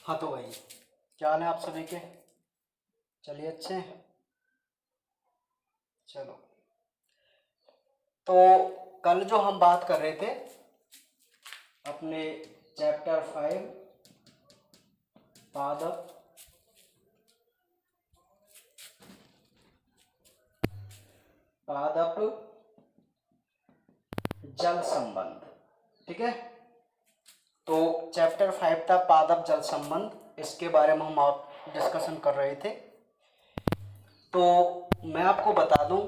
हाँ तो भाई, क्या हाल है आप सभी के? चलिए अच्छे हैं। चलो, तो कल जो हम बात कर रहे थे अपने चैप्टर 5 पादप पादप जल संबंध, ठीक है। तो चैप्टर 5 था पादप जल संबंध, इसके बारे में हम आप डिस्कशन कर रहे थे। तो मैं आपको बता दूं,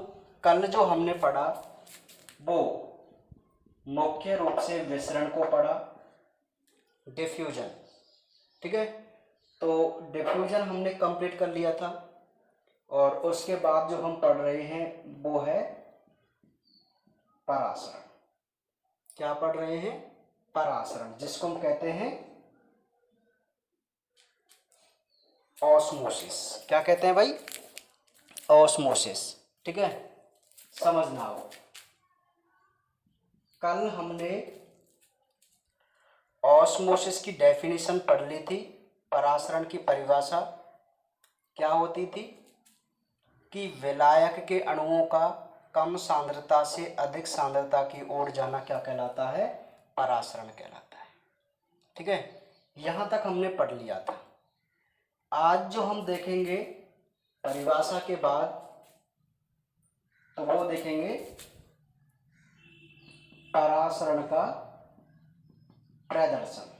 कल जो हमने पढ़ा वो मुख्य रूप से विसरण को पढ़ा, डिफ्यूजन, ठीक है। तो डिफ्यूजन हमने कंप्लीट कर लिया था और उसके बाद जो हम पढ़ रहे हैं वो है परासरण। क्या पढ़ रहे हैं? परासरण, जिसको हम कहते हैं ऑस्मोसिस। क्या कहते हैं भाई? ऑस्मोसिस, ठीक है। समझना हो, कल हमने ऑस्मोसिस की डेफिनेशन पढ़ ली थी। परासरण की परिभाषा क्या होती थी कि विलायक के अणुओं का कम सांद्रता से अधिक सांद्रता की ओर जाना क्या कहलाता है? परासरण कहलाता है, ठीक है। यहां तक हमने पढ़ लिया था। आज जो हम देखेंगे परिभाषा के बाद, तो वो देखेंगे परासरण का प्रदर्शन,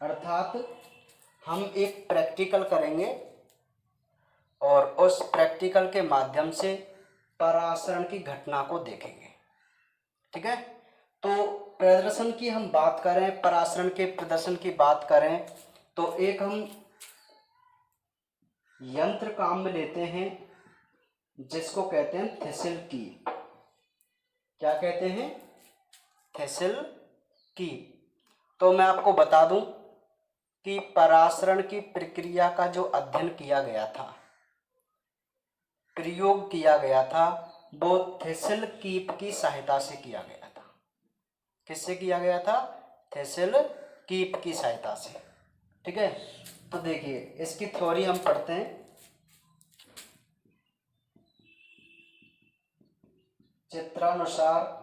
अर्थात हम एक प्रैक्टिकल करेंगे और उस प्रैक्टिकल के माध्यम से परासरण की घटना को देखेंगे, ठीक है। तो प्रदर्शन की हम बात करें, परासरण के प्रदर्शन की बात करें, तो एक हम यंत्र काम में लेते हैं जिसको कहते हैं थेसिल की। क्या कहते हैं? थेसिल की। तो मैं आपको बता दूं कि परासरण की प्रक्रिया का जो अध्ययन किया गया था, प्रयोग किया गया था, वो थेसिल कीप की सहायता से किया गया था। किससे किया गया था? थेसिल कीप की सहायता से, ठीक है। तो देखिए, इसकी थ्योरी हम पढ़ते हैं। चित्रानुसार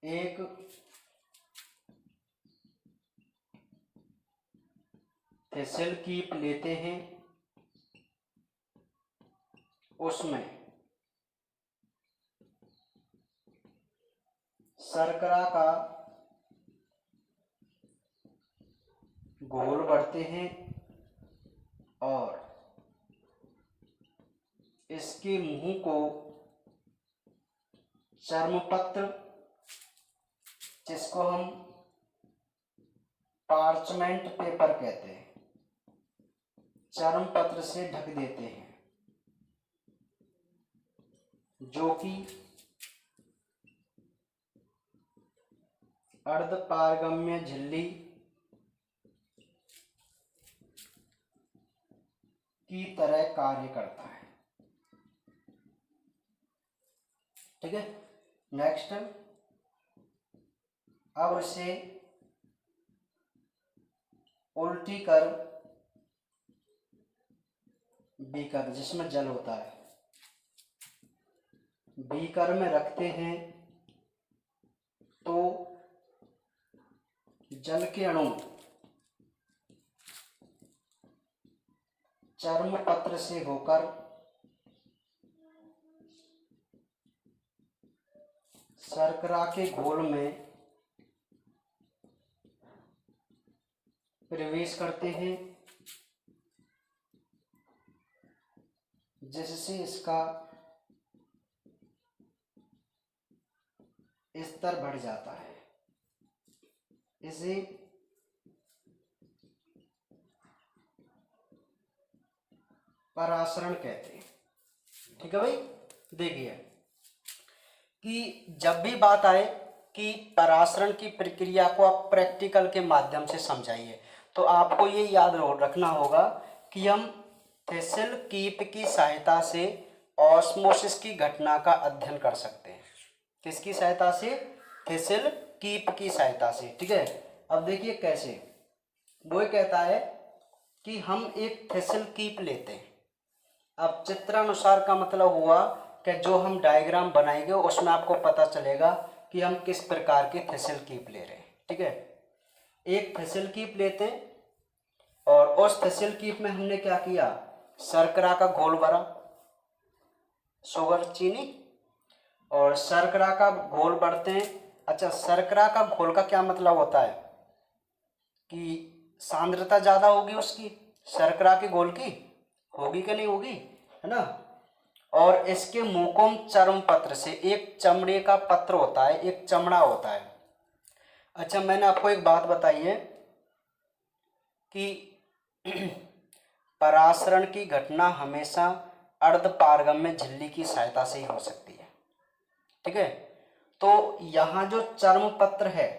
एक थेसिल कीप लेते हैं, उसमें शर्करा का घोल भरते हैं और इसके मुंह को चर्मपत्र, जिसको हम पार्चमेंट पेपर कहते हैं, चर्मपत्र से ढक देते हैं, जो कि अर्धपारगम्य झिल्ली की तरह कार्य करता है, ठीक है। नेक्स्ट, अब इसे उल्टी कर बीकर, जिसमें जल होता है, बीकर में रखते हैं, तो जल के अणु चर्मपत्र से होकर शर्करा के घोल में प्रवेश करते हैं, जिससे इसका स्तर बढ़ जाता है। इसे परासरण कहते हैं, ठीक है भाई। देखिए कि जब भी बात आए कि परासरण की प्रक्रिया को आप प्रैक्टिकल के माध्यम से समझाइए, तो आपको ये याद रखना होगा कि हम थेसिल कीप की सहायता से ऑस्मोसिस की घटना का अध्ययन कर सकते हैं। किसकी सहायता से? थेसिल कीप की सहायता से, ठीक है। अब देखिए कैसे। वो ये कहता है कि हम एक थेसिल कीप लेते हैं। अब चित्रानुसार का मतलब हुआ कि जो हम डायग्राम बनाएंगे उसमें आपको पता चलेगा कि हम किस प्रकार की थेसिल कीप ले रहे हैं। ठीक है, एक थेसिल कीप लेते हैं और उस थेसिल कीप में हमने क्या किया, शर्करा का घोल भरा, शुगर चीनी, और शर्करा का घोल भरते हैं। अच्छा, शर्करा का घोल का क्या मतलब होता है कि सांद्रता ज़्यादा होगी उसकी, शर्करा के घोल की होगी कि नहीं होगी, है ना। और इसके मुकोम चर्म पत्र से, एक चमड़े का पत्र होता है, एक चमड़ा होता है। अच्छा, मैंने आपको एक बात बताई है कि परासरण की घटना हमेशा अर्धपारगम्य झिल्ली की सहायता से ही हो सकती है। ठीक है, तो यहाँ जो चर्म पत्र है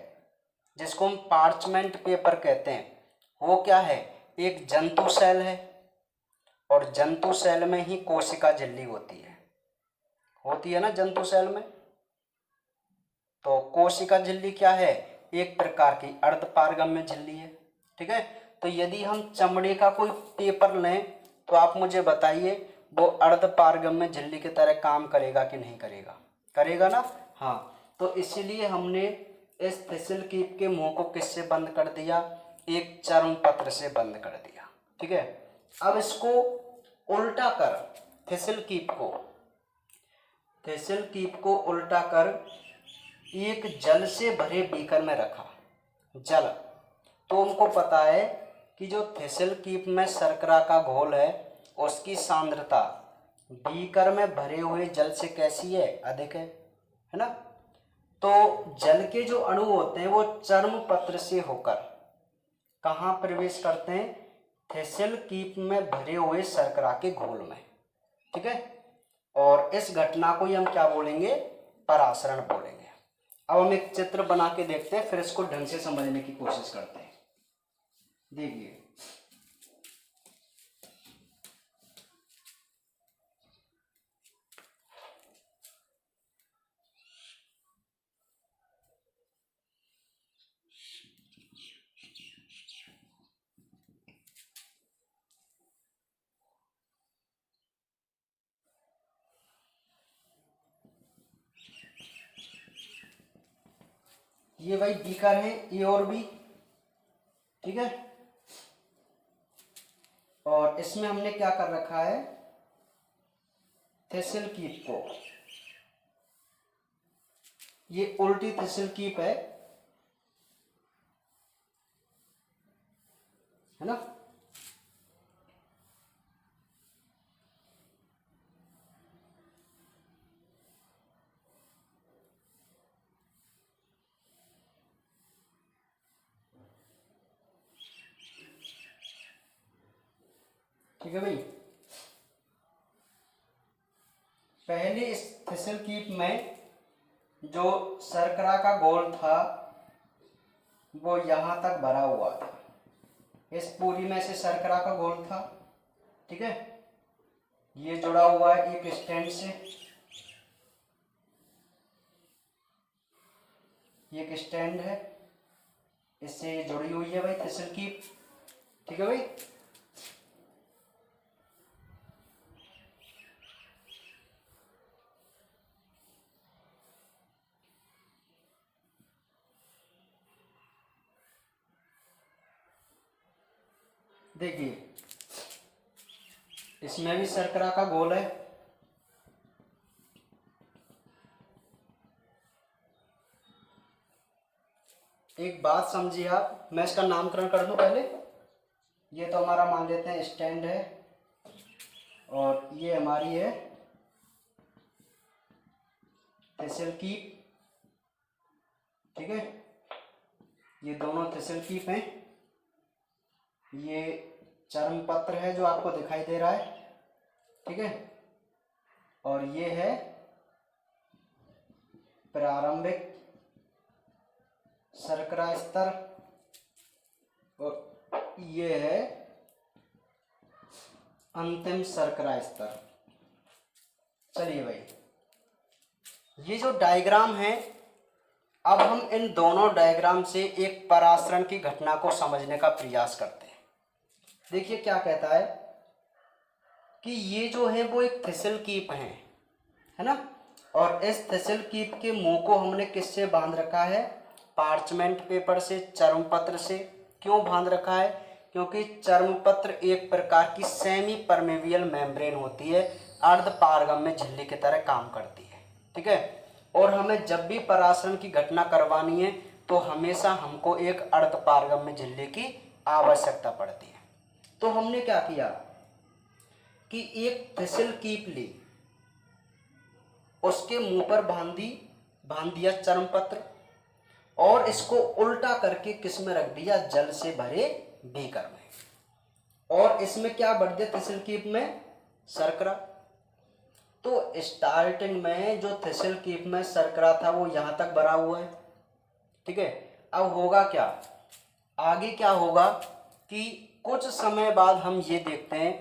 जिसको हम पार्चमेंट पेपर कहते हैं, वो क्या है, एक जंतु सेल है, और जंतु सेल में ही कोशिका झिल्ली होती है ना जंतु सेल में। तो कोशिका झिल्ली क्या है, एक प्रकार की अर्धपारगम्य झिल्ली है। ठीक है, तो यदि हम चमड़े का कोई पेपर लें तो आप मुझे बताइए वो अर्धपारगम्य झिल्ली की तरह काम करेगा कि नहीं करेगा, करेगा ना। हाँ, तो इसीलिए हमने इस थेसिल कीप के मुंह को किससे बंद कर दिया, एक चर्म पत्र से बंद कर दिया। ठीक है, अब इसको उल्टा कर, थेसिल कीप को उल्टा कर एक जल से भरे बीकर में रखा। जल, तो हमको पता है कि जो थेसिल कीप में शर्करा का घोल है उसकी सांद्रता बीकर में भरे हुए जल से कैसी है, अधिक है ना। तो जल के जो अणु होते हैं वो चर्म पत्र से होकर कहाँ प्रवेश करते हैं, थेसिल कीप में भरे हुए शर्करा के घोल में। ठीक है, और इस घटना को ही हम क्या बोलेंगे, परासरण बोलेंगे। अब हम एक चित्र बना के देखते हैं, फिर इसको ढंग से समझने की कोशिश करते हैं। देखिए, ये भाई बीकर है, ए और बी। ठीक है, और इसमें हमने क्या कर रखा है, थेसिल कीप को, ये उल्टी थेसिल कीप है ना। ठीक है भाई, पहले इस थेसिल कीप में जो शर्करा का घोल था वो यहां तक भरा हुआ था, इस पूरी में से शर्करा का घोल था। ठीक है, ये जुड़ा हुआ है एक स्टैंड से, ये एक स्टैंड है, इससे जुड़ी हुई है भाई थेसिल कीप। ठीक है भाई, देखिए इसमें भी शर्करा का घोल है। एक बात समझिए आप, मैं इसका नामकरण कर दूं पहले। ये तो हमारा मान लेते हैं स्टैंड है, और ये हमारी है थेसिल कीप। ठीक है, ये दोनों थेसिल कीप हैं, ये चर्म पत्र है जो आपको दिखाई दे रहा है। ठीक है, और ये है प्रारंभिक शर्करा स्तर, और ये है अंतिम शर्करा स्तर। चलिए भाई, ये जो डायग्राम है अब हम इन दोनों डायग्राम से एक परासरण की घटना को समझने का प्रयास करते हैं। देखिए क्या कहता है कि ये जो है वो एक थिसल कीप है ना, और इस थिसल कीप के मुंह को हमने किससे बांध रखा है, पार्चमेंट पेपर से, चर्मपत्र से। क्यों बांध रखा है, क्योंकि चर्मपत्र एक प्रकार की सेमी परमेबियल मेम्ब्रेन होती है, अर्ध पारगम्य झिल्ली की तरह काम करती है, ठीक है। और हमें जब भी परासरण की घटना करवानी है तो हमेशा हमको एक अर्ध पारगम्य झिल्ली की आवश्यकता पड़ती है। तो हमने क्या किया कि एक थिसल कीप ली, उसके मुंह पर बांध दिया चर्मपत्र, और इसको उल्टा करके किस में रख दिया, जल से भरे बीकर में, और इसमें क्या बढ़ दिया थिसल कीप में, शर्करा। तो स्टार्टिंग में जो थिसल कीप में शर्करा था वो यहां तक भरा हुआ है, ठीक है। अब होगा क्या, आगे क्या होगा कि कुछ समय बाद हम ये देखते हैं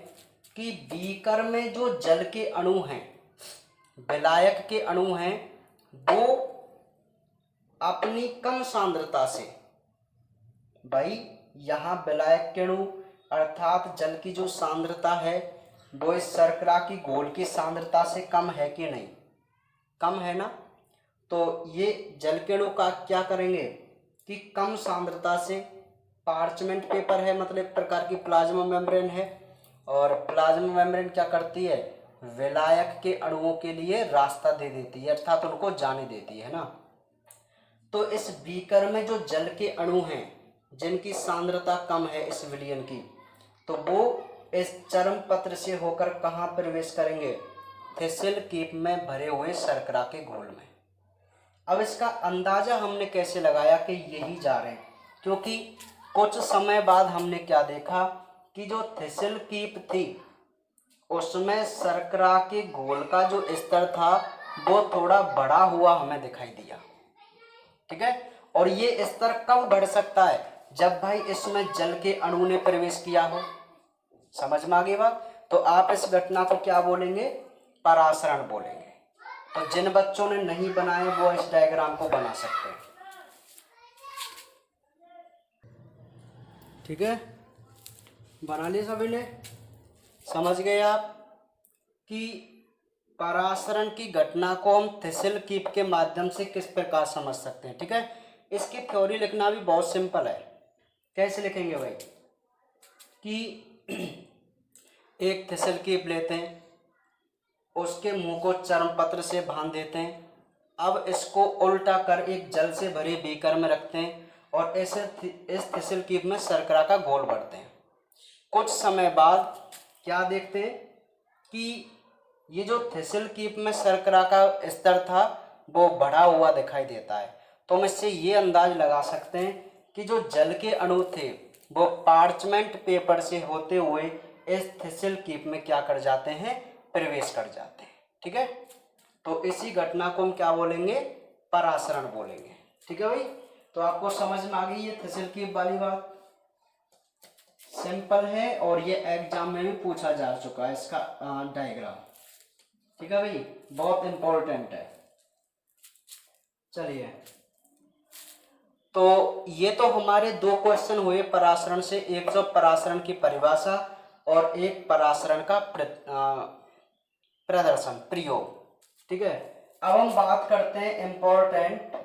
कि बीकर में जो जल के अणु हैं, विलायक के अणु हैं, वो अपनी कम सांद्रता से, भाई यहाँ विलायक के अणु अर्थात जल की जो सांद्रता है वो इस शर्करा की घोल की सांद्रता से कम है कि नहीं, कम है ना। तो ये जल के अणु का क्या करेंगे कि कम सांद्रता से, पार्चमेंट पेपर है मतलब एक प्रकार की प्लाज्मा मेम्ब्रेन है, और प्लाज्मा मेम्ब्रेन क्या करती है, विलायक के अणुओं के लिए रास्ता दे देती है, अर्थात उनको जाने देती है ना। तो इस बीकर में जो जल के अणु हैं जिनकी सांद्रता कम है इस विलयन की, तो वो इस चर्मपत्र से होकर कहाँ प्रवेश करेंगे, थिसल कीप में भरे हुए शर्करा के घोल में। अब इसका अंदाजा हमने कैसे लगाया कि यही जा रहे हैं, क्योंकि कुछ समय बाद हमने क्या देखा कि जो थिसल कीप थी उसमें शर्करा के घोल का जो स्तर था वो थोड़ा बढ़ा हुआ हमें दिखाई दिया, ठीक है। और ये स्तर कब बढ़ सकता है, जब भाई इसमें जल के अणु ने प्रवेश किया हो। समझ में आ गई बात। तो आप इस घटना को क्या बोलेंगे, परासरण बोलेंगे। तो जिन बच्चों ने नहीं बनाए वो इस डायग्राम को बना सकते हैं, ठीक है। बना लिए सभी ने, समझ गए आप कि परासरण की घटना को हम थिसल कीप के माध्यम से किस प्रकार समझ सकते हैं, ठीक है। इसकी थ्योरी लिखना भी बहुत सिंपल है। कैसे लिखेंगे भाई कि एक थिसल कीप लेते हैं, उसके मुंह को चर्मपत्र से बांध देते हैं, अब इसको उल्टा कर एक जल से भरे बीकर में रखते हैं, और इस थिसल कीप में शर्करा का घोल भरते हैं। कुछ समय बाद क्या देखते हैं कि ये जो थिसल कीप में शर्करा का स्तर था वो बढ़ा हुआ दिखाई देता है। तो हम इससे ये अंदाज लगा सकते हैं कि जो जल के अणु थे वो पार्चमेंट पेपर से होते हुए इस थिसल कीप में क्या कर जाते हैं, प्रवेश कर जाते हैं, ठीक है। तो इसी घटना को हम क्या बोलेंगे, परासरण बोलेंगे, ठीक है भाई। तो आपको समझ में आ गई ये थिसल कीप वाली बात, सिंपल है, और ये एग्जाम में भी पूछा जा चुका है इसका डायग्राम, ठीक है भाई, बहुत इंपॉर्टेंट है। चलिए, तो ये तो हमारे दो क्वेश्चन हुए परासरण से, एक तो परासरण की परिभाषा और एक परासरण का प्रदर्शन, प्रयोग, ठीक है। अब हम बात करते हैं इंपॉर्टेंट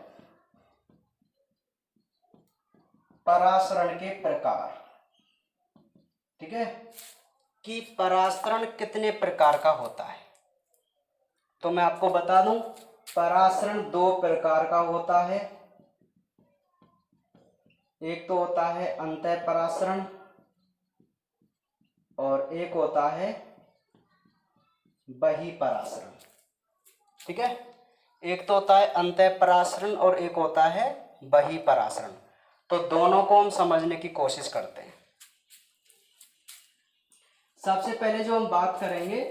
परासरण के प्रकार, ठीक है, कि परासरण कितने प्रकार का होता है। तो मैं आपको बता दूं, परासरण दो प्रकार का होता है, एक तो होता है अंतः परासरण और एक होता है बहिः परासरण, ठीक है। एक तो होता है अंतः परासरण और एक होता है बहिः परासरण। तो दोनों को हम समझने की कोशिश करते हैं। सबसे पहले जो हम बात करेंगे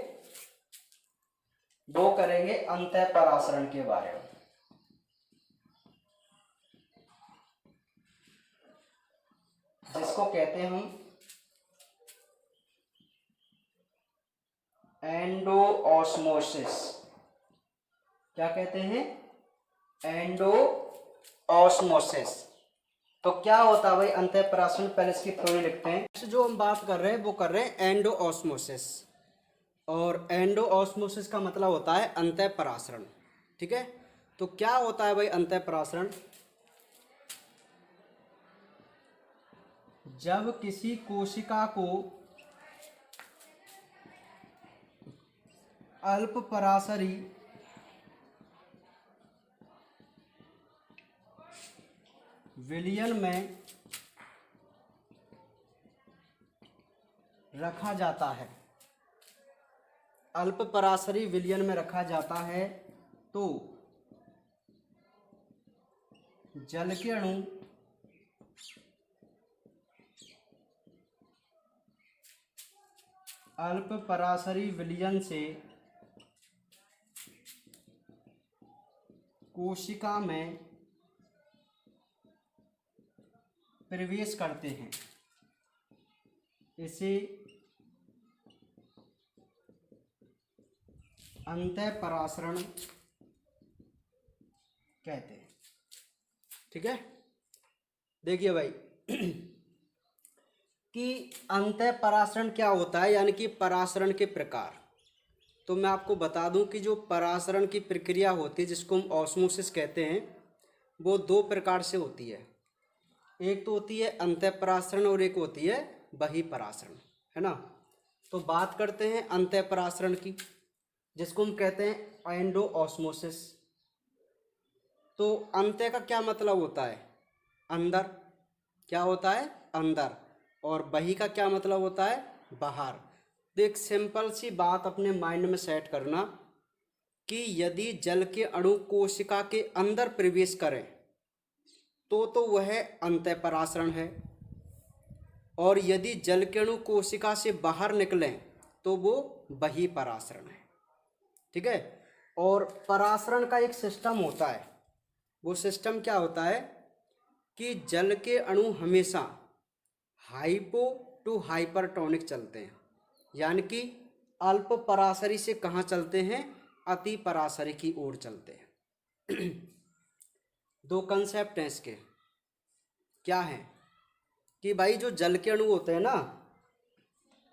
वो करेंगे अंतः परासरण के बारे में। जिसको कहते हैं हम एंडो ऑस्मोसिस। क्या कहते हैं, एंडो ऑस्मोसिस। तो क्या होता है भाई अंतःपरासरण, पहले इसकी थ्योरी लिखते हैं। जो हम बात कर रहे हैं वो कर रहे हैं एंडो ऑस्मोसिस, और एंडो ऑस्मोसिस का मतलब होता है अंतःपरासरण। ठीक है, तो क्या होता है भाई अंतःपरासरण? जब किसी कोशिका को अल्प परासरी विलयन में रखा जाता है, अल्प परासरी विलयन में रखा जाता है, तो जल के अणु अल्प परासरी विलयन से कोशिका में प्रवेश करते हैं। इसे अंतःपरासरण कहते हैं। ठीक है, देखिए भाई कि अंतःपरासरण क्या होता है, यानी कि परासरण के प्रकार। तो मैं आपको बता दूं कि जो परासरण की प्रक्रिया होती है जिसको हम ऑस्मोसिस कहते हैं, वो दो प्रकार से होती है। एक तो होती है अंतःपरासरण और एक होती है बहिःपरासरण, है ना। तो बात करते हैं अंतःपरासरण की, जिसको हम कहते हैं एंडो ऑस्मोसिस। तो अंत्य का क्या मतलब होता है? अंदर। क्या होता है? अंदर। और बही का क्या मतलब होता है? बाहर। तो एक सिंपल सी बात अपने माइंड में सेट करना कि यदि जल के अणु कोशिका के अंदर प्रवेश करें तो वह अंतःपरासरण है, और यदि जल के अणु कोशिका से बाहर निकलें तो वो बहिःपरासरण है। ठीक है, और परासरण का एक सिस्टम होता है। वो सिस्टम क्या होता है कि जल के अणु हमेशा हाइपो टू हाइपरटोनिक चलते हैं, यानी कि अल्प परासरी से कहाँ चलते हैं? अति परासरी की ओर चलते हैं। दो कंसेप्ट हैं इसके। क्या है कि भाई जो जल के अणु होते हैं ना,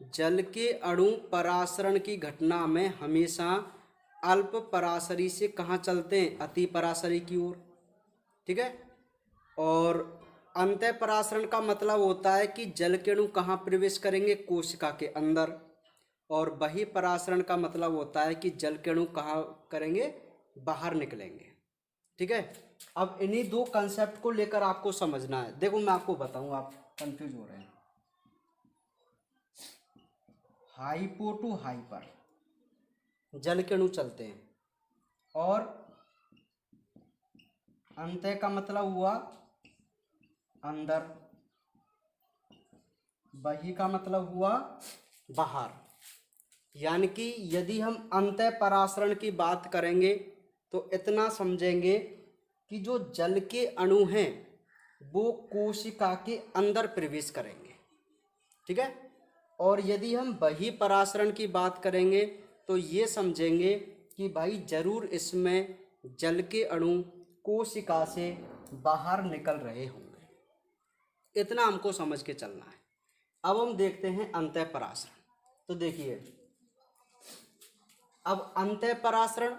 जल के अणु परासरण की घटना में हमेशा अल्प परासरी से कहाँ चलते हैं? अति परासरी की ओर। ठीक है, और अंतःपरासरण का मतलब होता है कि जल के अणु कहाँ प्रवेश करेंगे? कोशिका के अंदर। और बहिःपरासरण का मतलब होता है कि जल के अणु कहाँ करेंगे? बाहर निकलेंगे। ठीक है, अब इन्हीं दो कंसेप्ट को लेकर आपको समझना है। देखो मैं आपको बताऊं, आप कंफ्यूज हो रहे हैं। हाइपो टू हाइपर जल के अणु चलते हैं, और अंत्य का मतलब हुआ अंदर, बही का मतलब हुआ बाहर। यानी कि यदि हम अंतःपरासरण की बात करेंगे तो इतना समझेंगे कि जो जल के अणु हैं वो कोशिका के अंदर प्रवेश करेंगे। ठीक है, और यदि हम बहिःपरासरण की बात करेंगे तो ये समझेंगे कि भाई जरूर इसमें जल के अणु कोशिका से बाहर निकल रहे होंगे। इतना हमको समझ के चलना है। अब हम देखते हैं अंतःपरासरण। तो देखिए, अब अंतःपरासरण,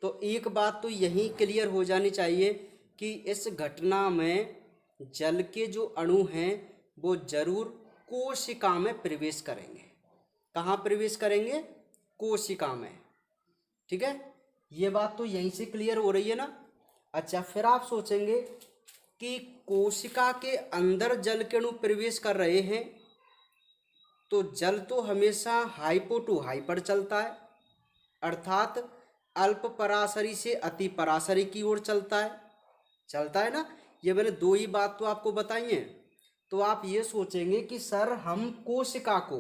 तो एक बात तो यही क्लियर हो जानी चाहिए कि इस घटना में जल के जो अणु हैं वो जरूर कोशिका में प्रवेश करेंगे। कहाँ प्रवेश करेंगे? कोशिका में। ठीक है, ये बात तो यहीं से क्लियर हो रही है ना। अच्छा, फिर आप सोचेंगे कि कोशिका के अंदर जल के अणु प्रवेश कर रहे हैं, तो जल तो हमेशा हाइपो टू हाइपर चलता है, अर्थात अल्प परासरी से अति परासरी की ओर चलता है ना। ये मैंने दो ही बात तो आपको बताई है। तो आप ये सोचेंगे कि सर हम कोशिका को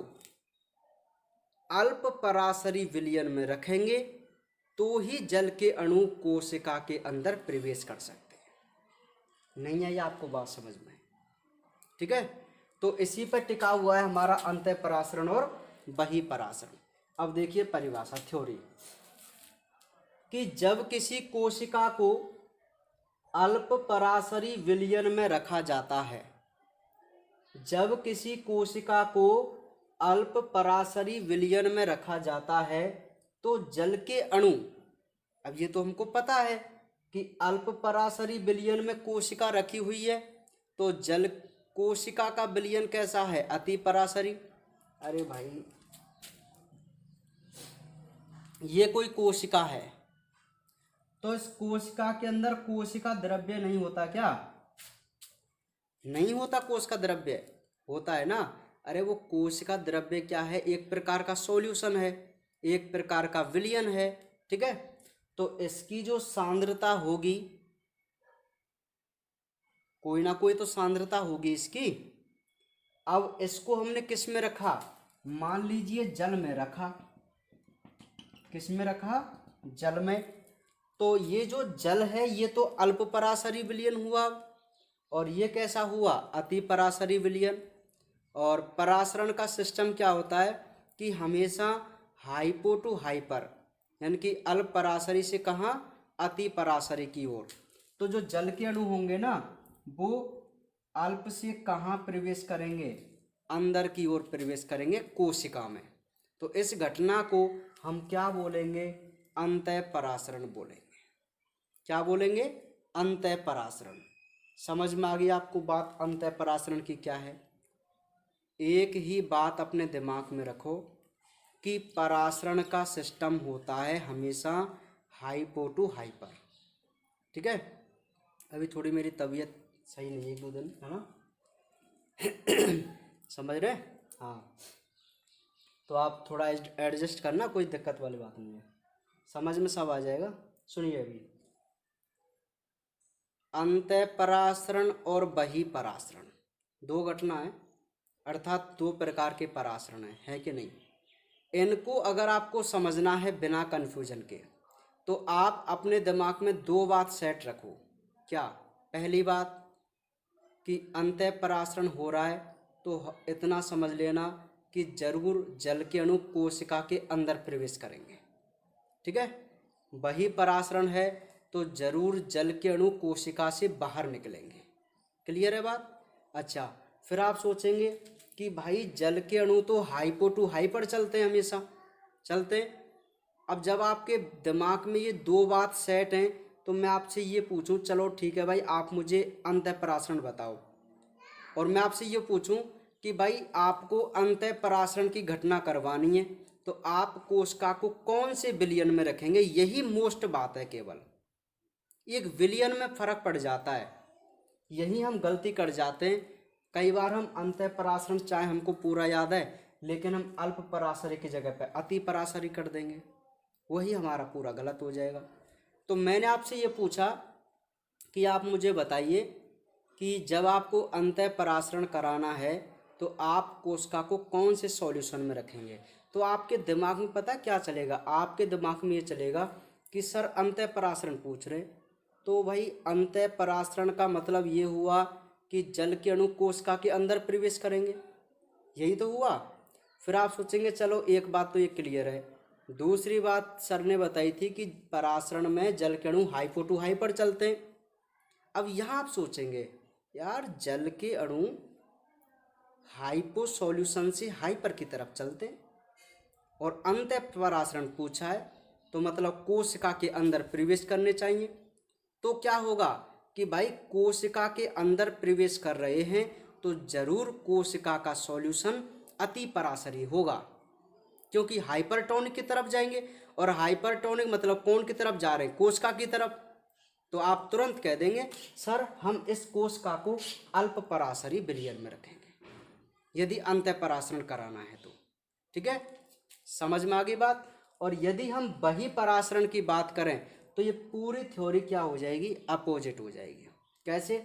अल्प परासरी विलयन में रखेंगे तो ही जल के अणु कोशिका के अंदर प्रवेश कर सकते हैं। नहीं आई आपको बात समझ में? ठीक है, तो इसी पर टिका हुआ है हमारा अंतःपरासरण और बहिःपरासरण। अब देखिए परिभाषा, थ्योरी, कि जब किसी कोशिका को अल्प पराशरी विलयन में रखा जाता है। जब किसी कोशिका को अल्प पराशरी विलयन में रखा जाता है तो जल के अणु, अब ये तो हमको पता है कि अल्प पराशरी विलयन में कोशिका रखी हुई है, तो जल कोशिका का विलयन कैसा है? अति पराशरी। अरे भाई ये कोई कोशिका है, तो इस कोशिका के अंदर कोशिका द्रव्य नहीं होता क्या? नहीं होता। कोशिका द्रव्य होता है ना। अरे वो कोशिका द्रव्य क्या है? एक प्रकार का सॉल्यूशन है, एक प्रकार का विलयन है, ठीक है। तो इसकी जो सांद्रता होगी, कोई ना कोई तो सांद्रता होगी इसकी। अब इसको हमने किस में रखा? मान लीजिए जल में रखा। किस में रखा? जल में। तो ये जो जल है ये तो अल्प पराशरी विलयन हुआ, और ये कैसा हुआ? अति पराशरी विलयन। और परासरण का सिस्टम क्या होता है कि हमेशा हाइपो टू हाइपर, यानी कि अल्प पराशरी से कहाँ? अति पराशरी की ओर। तो जो जल के अणु होंगे ना वो अल्प से कहाँ प्रवेश करेंगे? अंदर की ओर प्रवेश करेंगे, कोशिका में। तो इस घटना को हम क्या बोलेंगे? अंतः परासरण बोलेंगे। क्या बोलेंगे? अंतः परासरण। समझ में आ गई आपको बात अंतः परासरण की क्या है? एक ही बात अपने दिमाग में रखो कि परासरण का सिस्टम होता है हमेशा हाइपो टू हाइपर, ठीक है। अभी थोड़ी मेरी तबीयत सही नहीं है, एक दो दिन, है ना। समझ रहे? हाँ, तो आप थोड़ा एडजस्ट करना, कोई दिक्कत वाली बात नहीं है, समझ में सब आ जाएगा। सुनिए, अभी अंतः परासरण और बहि परासरण दो घटना है, अर्थात दो प्रकार के परासरण है कि नहीं। इनको अगर आपको समझना है बिना कन्फ्यूजन के, तो आप अपने दिमाग में दो बात सेट रखो। क्या? पहली बात कि अंतः परासरण हो रहा है तो इतना समझ लेना कि जरूर जल के अणु कोशिका के अंदर प्रवेश करेंगे, ठीक है। बहि परासरण है तो जरूर जल के अणु कोशिका से बाहर निकलेंगे। क्लियर है बात? अच्छा, फिर आप सोचेंगे कि भाई जल के अणु तो हाइपो टू हाइपर चलते हैं, हमेशा चलते हैं। अब जब आपके दिमाग में ये दो बात सेट हैं तो मैं आपसे ये पूछूं, चलो ठीक है भाई आप मुझे अंतः परासरण बताओ, और मैं आपसे ये पूछूं कि भाई आपको अंतः परासरण की घटना करवानी है तो आप कोशिका को कौन से विलयन में रखेंगे? यही मोस्ट बात है। केवल एक विलयन में फर्क पड़ जाता है, यही हम गलती कर जाते हैं। कई बार हम अंतः परासरण चाहे हमको पूरा याद है लेकिन हम अल्प पराशरी की जगह पर अति पराशरी कर देंगे, वही हमारा पूरा गलत हो जाएगा। तो मैंने आपसे ये पूछा कि आप मुझे बताइए कि जब आपको अंतः परासरण कराना है तो आप कोशिका को कौन से सॉल्यूशन में रखेंगे? तो आपके दिमाग में पता क्या चलेगा? आपके दिमाग में ये चलेगा कि सर अंतः परासरण पूछ रहे, तो भाई अंतः परासरण का मतलब ये हुआ कि जल के अणु कोशिका के अंदर प्रवेश करेंगे, यही तो हुआ। फिर आप सोचेंगे चलो एक बात तो ये क्लियर है। दूसरी बात सर ने बताई थी कि परासरण में जल के अणु हाइपो टू हाइपर चलते हैं। अब यहाँ आप सोचेंगे यार जल के अणु हाइपो सॉल्यूशन से हाइपर की तरफ चलते हैं, और अंतः परासरण पूछा है तो मतलब कोशिका के अंदर प्रवेश करने चाहिए। तो क्या होगा कि भाई कोशिका के अंदर प्रवेश कर रहे हैं तो जरूर कोशिका का सॉल्यूशन अति पराशरी होगा, क्योंकि हाइपरटोनिक की तरफ जाएंगे, और हाइपरटोनिक मतलब कौन की तरफ जा रहे हैं? कोशिका की तरफ। तो आप तुरंत कह देंगे सर हम इस कोशिका को अल्प पराशरी विलयन में रखेंगे यदि अंतः परासरण कराना है तो, ठीक है। समझ में आ गई बात? और यदि हम बहि परासरण की बात करें तो ये पूरी थ्योरी क्या हो जाएगी? अपोजिट हो जाएगी। कैसे?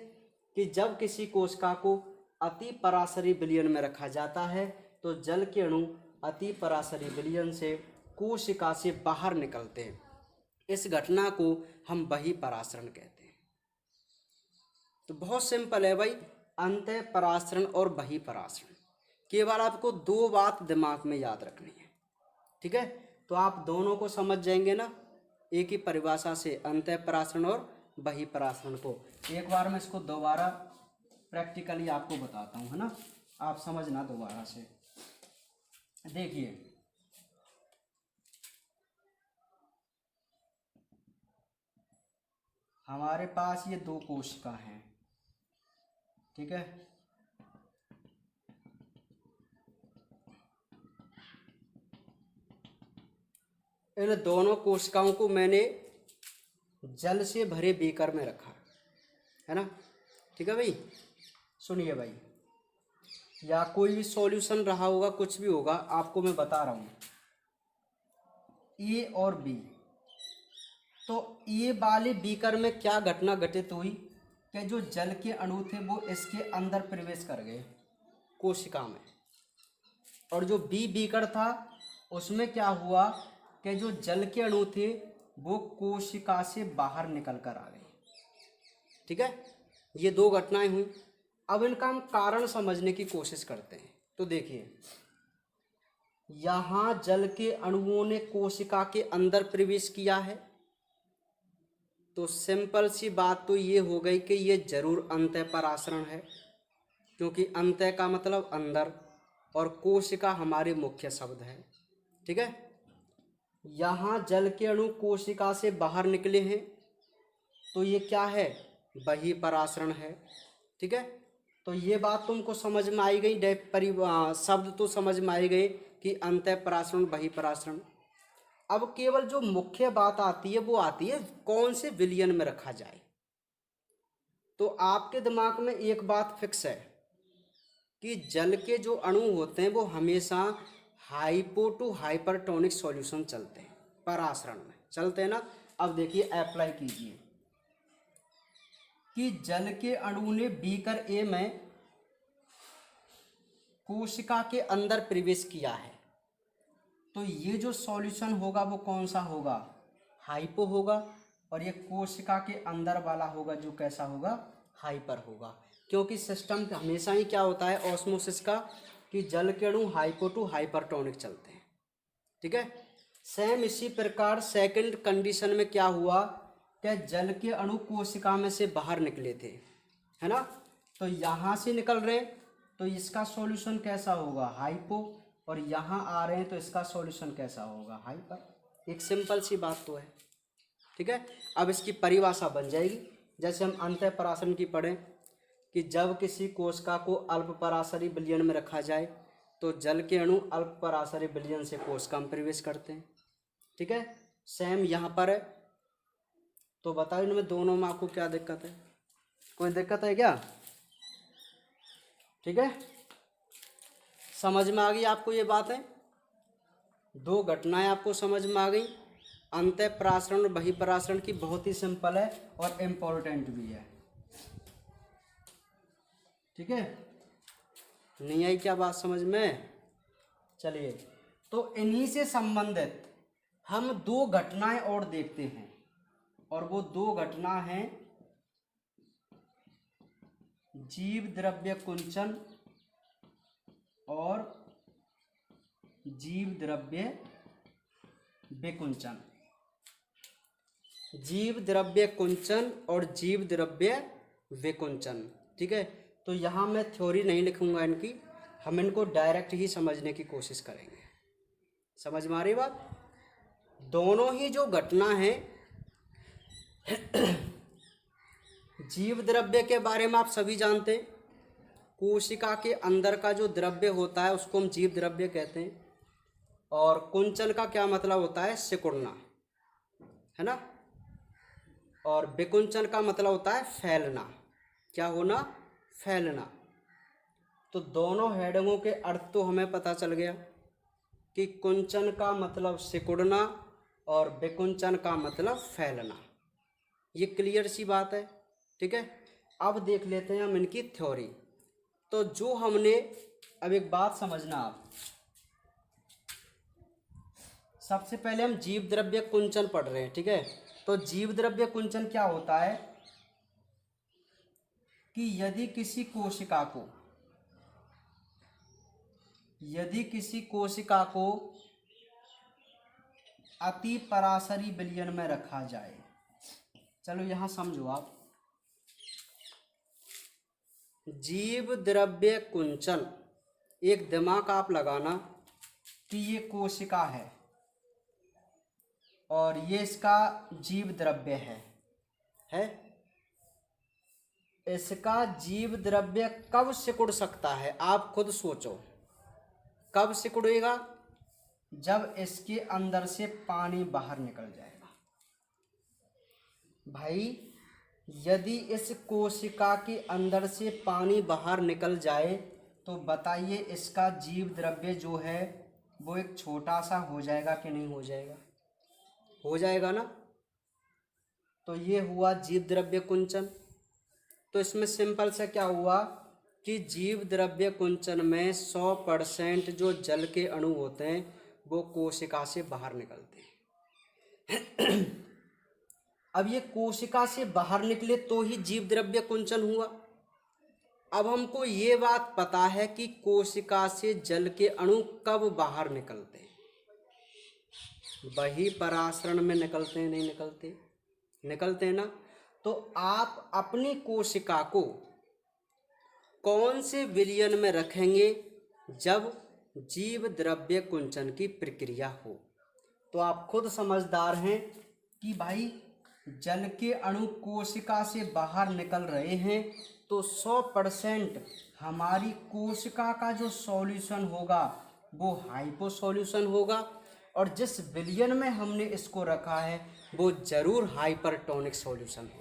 कि जब किसी कोशिका को अति पराशरी विलयन में रखा जाता है तो जल के अणु अति पराशरी विलयन से कोशिका से बाहर निकलते हैं। इस घटना को हम बहि परासरण कहते हैं। तो बहुत सिंपल है भाई, अंतः परासरण और बहि परासरण। केवल आपको दो बात दिमाग में याद रखनी है, ठीक है। तो आप दोनों को समझ जाएंगे ना एक ही परिभाषा से, अंतः परासरण और बहिःपरासरण को। एक बार मैं इसको दोबारा प्रैक्टिकली आपको बताता हूँ, है ना, आप समझना दोबारा से। देखिए हमारे पास ये दो कोशिका हैं, ठीक है। इन दोनों कोशिकाओं को मैंने जल से भरे बीकर में रखा, है ना, ठीक है भाई। सुनिए भाई, या कोई भी सॉल्यूशन रहा होगा, कुछ भी होगा, आपको मैं बता रहा हूँ। ए और बी, तो ए वाले बीकर में क्या घटना घटित हुई कि जो जल के अणु थे वो इसके अंदर प्रवेश कर गए कोशिका में, और जो बी बीकर था उसमें क्या हुआ कि जो जल के अणु थे वो कोशिका से बाहर निकल कर आ गए, ठीक है। ये दो घटनाएं हुई। अब इनका हम कारण समझने की कोशिश करते हैं। तो देखिए, यहाँ जल के अणुओं ने कोशिका के अंदर प्रवेश किया है, तो सिंपल सी बात तो ये हो गई कि ये जरूर अंतःपरासरण है, क्योंकि अंतः का मतलब अंदर और कोशिका हमारे मुख्य शब्द है, ठीक है। यहाँ जल के अणु कोशिका से बाहर निकले हैं, तो ये क्या है, बहिःपरासरण है, ठीक है। तो ये बात तुमको समझ में आई गई, शब्द तो समझ में आई गए कि अंतःपरासरण बहिःपरासरण। अब केवल जो मुख्य बात आती है वो आती है कौन से विलयन में रखा जाए। तो आपके दिमाग में एक बात फिक्स है कि जल के जो अणु होते हैं वो हमेशा हाइपो टू हाइपरटोनिक सॉल्यूशन चलते हैं, परासरण में चलते हैं ना। अब देखिए अप्लाई कीजिए कि जल के अणु ने बीकर ए में कोशिका के अंदर प्रवेश किया है, तो ये जो सॉल्यूशन होगा वो कौन सा होगा, हाइपो होगा, और ये कोशिका के अंदर वाला होगा जो कैसा होगा, हाइपर होगा। क्योंकि सिस्टम हमेशा ही क्या होता है ऑस्मोसिस का, कि जल के अणु हाइपो टू हाइपरटोनिक चलते हैं, ठीक है। सेम इसी प्रकार सेकंड कंडीशन में क्या हुआ कि जल के अणु कोशिका में से बाहर निकले थे, है ना, तो यहाँ से निकल रहे, तो इसका सॉल्यूशन कैसा होगा, हाइपो, और यहाँ आ रहे हैं तो इसका सॉल्यूशन कैसा होगा, हाइपर। एक सिंपल सी बात तो है, ठीक है। अब इसकी परिभाषा बन जाएगी, जैसे हम अंतःपरासरण की पढ़ें कि जब किसी कोशिका को अल्प पराशरी विलयन में रखा जाए तो जल के अणु अल्प पराशरी विलयन से कोशिका में प्रवेश करते हैं, ठीक है। सेम यहाँ पर है। तो बताओ इनमें दोनों में आपको क्या दिक्कत है, कोई दिक्कत है क्या, ठीक है। समझ में आ गई आपको ये बातें, दो घटनाएं आपको समझ में आ गई। अंतःपरासरण और बहिःपरासरण की बहुत ही सिंपल है और इम्पोर्टेंट भी है, ठीक है। नहीं आई क्या बात समझ में, चलिए। तो इन्हीं से संबंधित हम दो घटनाएं और देखते हैं, और वो दो घटना हैं जीव द्रव्य कुंचन और जीव द्रव्य विकुंचन। जीव द्रव्य कुंचन और जीव द्रव्य विकुंचन, ठीक है। तो यहाँ मैं थ्योरी नहीं लिखूंगा इनकी, हम इनको डायरेक्ट ही समझने की कोशिश करेंगे। समझ में आ रही बात, दोनों ही जो घटना है जीव द्रव्य के बारे में आप सभी जानते हैं, कोशिका के अंदर का जो द्रव्य होता है उसको हम जीव द्रव्य कहते हैं, और कुंचन का क्या मतलब होता है, सिकुड़ना, है ना, और विकुंचन का मतलब होता है फैलना, क्या होना, फैलना। तो दोनों हेडिंगों के अर्थ तो हमें पता चल गया कि कुंचन का मतलब सिकुड़ना और विकुंचन का मतलब फैलना, ये क्लियर सी बात है, ठीक है। अब देख लेते हैं हम इनकी थ्योरी। तो जो हमने, अब एक बात समझना आप, सबसे पहले हम जीव द्रव्य कुंचन पढ़ रहे हैं, ठीक है। तो जीव द्रव्य कुंचन क्या होता है कि यदि किसी कोशिका को अति पराशरी विलयन में रखा जाए, चलो यहाँ समझो आप, जीव द्रव्य कुंचन, एक दिमाग आप लगाना कि ये कोशिका है और ये इसका जीव द्रव्य है। इसका जीव द्रव्य कब सिकुड़ सकता है, आप खुद सोचो, कब सिकुड़ेगा? जब इसके अंदर से पानी बाहर निकल जाएगा। भाई यदि इस कोशिका के अंदर से पानी बाहर निकल जाए तो बताइए इसका जीव द्रव्य जो है वो एक छोटा सा हो जाएगा कि नहीं हो जाएगा? हो जाएगा ना। तो ये हुआ जीव द्रव्य कुंचन। तो इसमें सिंपल से क्या हुआ कि जीव द्रव्य कुंचन में 100% जो जल के अणु होते हैं वो कोशिका से बाहर निकलते हैं। अब ये कोशिका से बाहर निकले तो ही जीव द्रव्य कुंचन हुआ। अब हमको ये बात पता है कि कोशिका से जल के अणु कब बाहर निकलते हैं, वही परासरण में निकलते हैं, नहीं निकलते? निकलते हैं ना। तो आप अपनी कोशिका को कौन से विलयन में रखेंगे जब जीव द्रव्य कुंचन की प्रक्रिया हो? तो आप खुद समझदार हैं कि भाई जल के अणु कोशिका से बाहर निकल रहे हैं तो 100% हमारी कोशिका का जो सॉल्यूशन होगा वो हाइपो सॉल्यूशन होगा, और जिस विलयन में हमने इसको रखा है वो जरूर हाइपरटोनिक सॉल्यूशन होगा।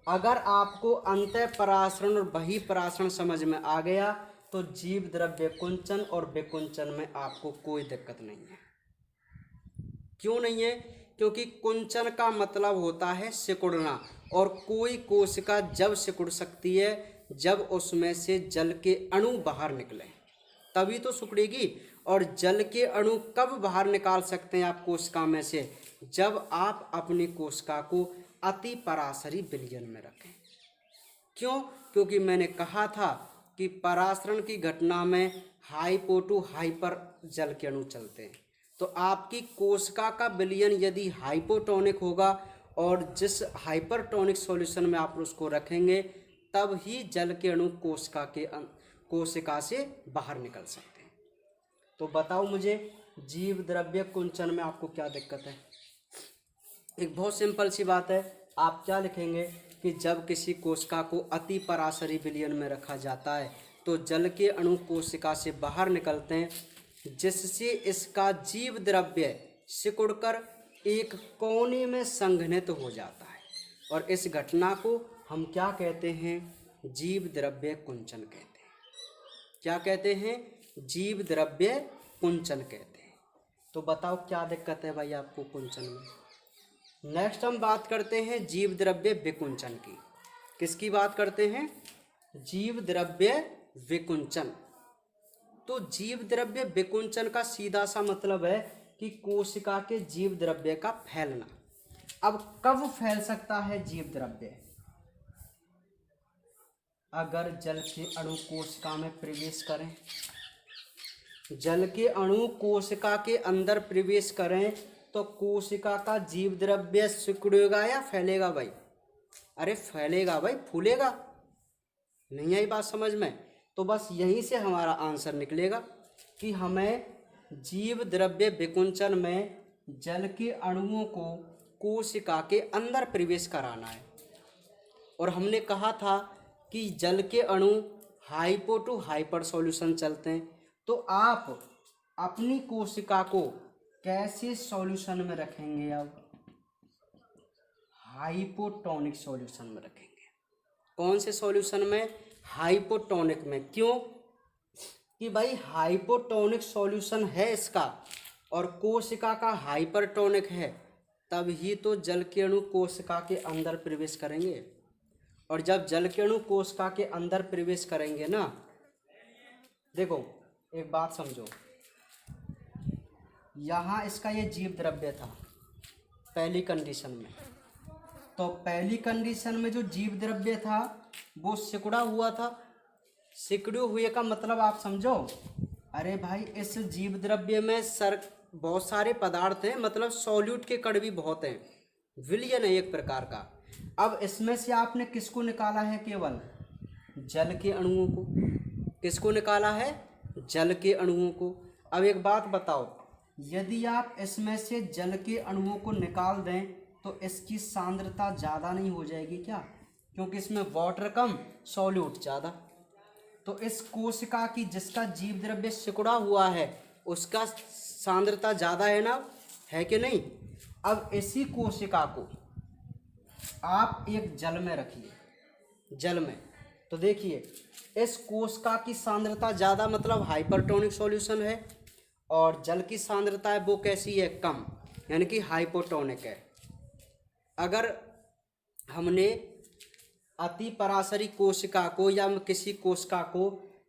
अगर आपको अंतः परासरण और बही परासरण समझ में आ गया तो जीव द्रव्य कुंचन और विकुंचन में आपको कोई दिक्कत नहीं है। क्यों नहीं है? क्योंकि कुंचन का मतलब होता है सिकुड़ना, और कोई कोशिका जब सिकुड़ सकती है जब उसमें से जल के अणु बाहर निकले, तभी तो सिकुड़ेगी। और जल के अणु कब बाहर निकाल सकते हैं आप कोशिका में से? जब आप अपनी कोशिका को अति परासरी विलयन में रखें। क्यों? क्योंकि मैंने कहा था कि परासरण की घटना में हाइपो टू हाइपर जल के अणु चलते हैं। तो आपकी कोशिका का विलयन यदि हाइपोटोनिक होगा और जिस हाइपरटोनिक सॉल्यूशन में आप उसको रखेंगे तब ही जल के अणु कोशिका से बाहर निकल सकते हैं। तो बताओ मुझे जीव द्रव्य कुंचन में आपको क्या दिक्कत है? एक बहुत सिंपल सी बात है, आप क्या लिखेंगे कि जब किसी कोशिका को अति परासरी विलयन में रखा जाता है तो जल के अणु कोशिका से बाहर निकलते हैं, जिससे इसका जीव द्रव्य सिकुड़कर एक कोने में संघनित हो जाता है, और इस घटना को हम क्या कहते हैं? जीव द्रव्य कुंचन कहते हैं। क्या कहते हैं? जीव द्रव्य कुंचन कहते हैं। तो बताओ क्या दिक्कत है भाई आपको कुंचन में? नेक्स्ट हम बात करते हैं जीव द्रव्य विकुंचन की। किसकी बात करते हैं? जीव द्रव्य विकुंचन। तो जीव द्रव्य विकुंचन का सीधा सा मतलब है कि कोशिका के जीव द्रव्य का फैलना। अब कब फैल सकता है जीव द्रव्य? अगर जल के अणु कोशिका में प्रवेश करें। जल के अणु कोशिका के अंदर प्रवेश करें तो कोशिका का जीव द्रव्य सिकुड़ेगा या फैलेगा भाई? अरे फैलेगा भाई, फूलेगा। नहीं आई बात समझ में? तो बस यहीं से हमारा आंसर निकलेगा कि हमें जीव द्रव्य विकुंचन में जल के अणुओं को कोशिका के अंदर प्रवेश कराना है। और हमने कहा था कि जल के अणु हाइपो टू हाइपर सॉल्यूशन चलते हैं। तो आप अपनी कोशिका को कैसे सॉल्यूशन में रखेंगे? अब हाइपोटोनिक सॉल्यूशन में रखेंगे। कौन से सॉल्यूशन में? हाइपोटोनिक में। क्यों? कि भाई हाइपोटोनिक सॉल्यूशन है इसका और कोशिका का हाइपरटोनिक है, तब ही तो जल के अणु कोशिका के अंदर प्रवेश करेंगे। और जब जल के अणु कोशिका के अंदर प्रवेश करेंगे ना, देखो एक बात समझो, यहाँ इसका ये जीव द्रव्य था पहली कंडीशन में। तो पहली कंडीशन में जो जीव द्रव्य था वो सिकुड़ा हुआ था। सिकुड़े हुए का मतलब आप समझो, अरे भाई इस जीव द्रव्य में बहुत सारे पदार्थ हैं, मतलब सॉल्यूट के कण भी बहुत हैं। विलयन है एक प्रकार का। अब इसमें से आपने किसको निकाला है? केवल जल के अणुओं को। किसको निकाला है? जल के अणुओं को। अब एक बात बताओ, यदि आप इसमें से जल के अणुओं को निकाल दें तो इसकी सांद्रता ज़्यादा नहीं हो जाएगी क्या? क्योंकि इसमें वाटर कम, सॉल्यूट ज़्यादा। तो इस कोशिका की जिसका जीव द्रव्य सिकुड़ा हुआ है उसका सांद्रता ज़्यादा है ना, है कि नहीं? अब इसी कोशिका को आप एक जल में रखिए, जल में, तो देखिए इस कोशिका की सांद्रता ज़्यादा मतलब हाइपरटोनिक सॉल्यूशन है, और जल की सांद्रता है वो कैसी है? कम, यानी कि हाइपोटोनिक है। अगर हमने अति पराशरी कोशिका को या किसी कोशिका को